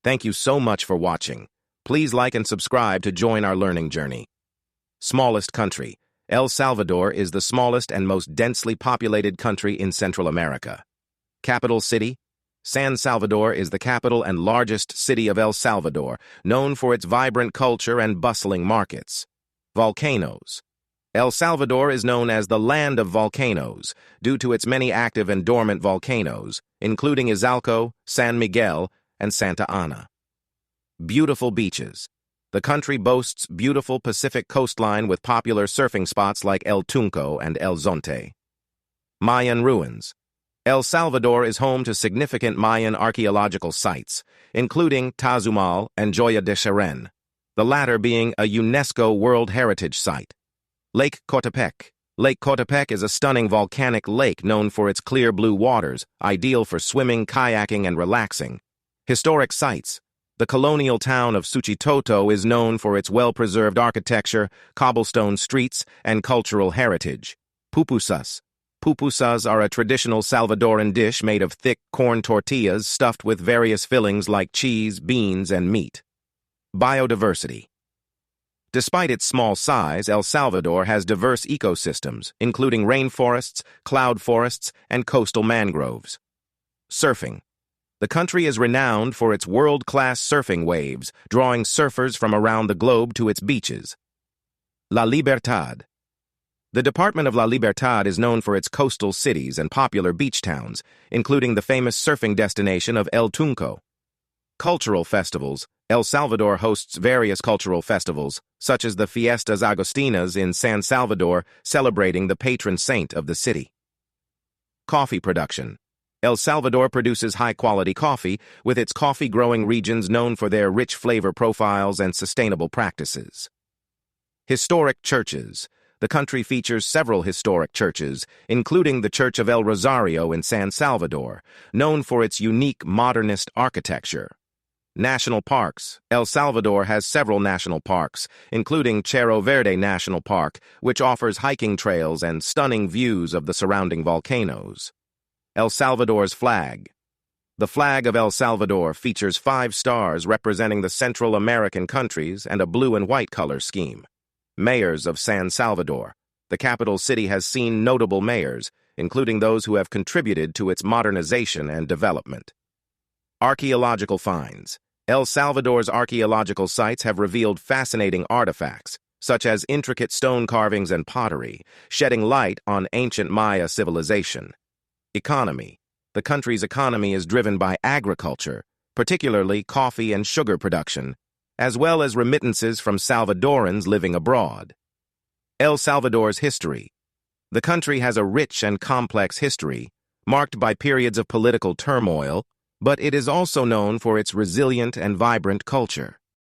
Thank you so much for watching. Please like and subscribe to join our learning journey. Smallest country. El Salvador is the smallest and most densely populated country in Central America. Capital city. San Salvador is the capital and largest city of El Salvador, known for its vibrant culture and bustling markets. Volcanoes. El Salvador is known as the land of volcanoes due to its many active and dormant volcanoes, including Izalco, San Miguel, and Santa Ana. Beautiful beaches. The country boasts beautiful Pacific coastline with popular surfing spots like El Tunco and El Zonte. Mayan Ruins. El Salvador is home to significant Mayan archaeological sites, including Tazumal and Joya de Cerén, the latter being a UNESCO World Heritage Site. Lake Coatepeque. Lake Coatepeque is a stunning volcanic lake known for its clear blue waters, ideal for swimming, kayaking, and relaxing. Historic sites. The colonial town of Suchitoto is known for its well-preserved architecture, cobblestone streets, and cultural heritage. Pupusas. Pupusas are a traditional Salvadoran dish made of thick corn tortillas stuffed with various fillings like cheese, beans, and meat. Biodiversity. Despite its small size, El Salvador has diverse ecosystems, including rainforests, cloud forests, and coastal mangroves. Surfing. The country is renowned for its world-class surfing waves, drawing surfers from around the globe to its beaches. La Libertad. The Department of La Libertad is known for its coastal cities and popular beach towns, including the famous surfing destination of El Tunco. Cultural festivals. El Salvador hosts various cultural festivals, such as the Fiestas Agostinas in San Salvador, celebrating the patron saint of the city. Coffee production. El Salvador produces high-quality coffee, with its coffee-growing regions known for their rich flavor profiles and sustainable practices. Historic churches. The country features several historic churches, including the Church of El Rosario in San Salvador, known for its unique modernist architecture. National parks. El Salvador has several national parks, including Cerro Verde National Park, which offers hiking trails and stunning views of the surrounding volcanoes. El Salvador's flag. The flag of El Salvador features 5 stars representing the Central American countries and a blue and white color scheme. Mayors of San Salvador. The capital city has seen notable mayors, including those who have contributed to its modernization and development. Archaeological finds. El Salvador's archaeological sites have revealed fascinating artifacts, such as intricate stone carvings and pottery, shedding light on ancient Maya civilization. Economy. The country's economy is driven by agriculture, particularly coffee and sugar production, as well as remittances from Salvadorans living abroad. El Salvador's history. The country has a rich and complex history, marked by periods of political turmoil, but it is also known for its resilient and vibrant culture.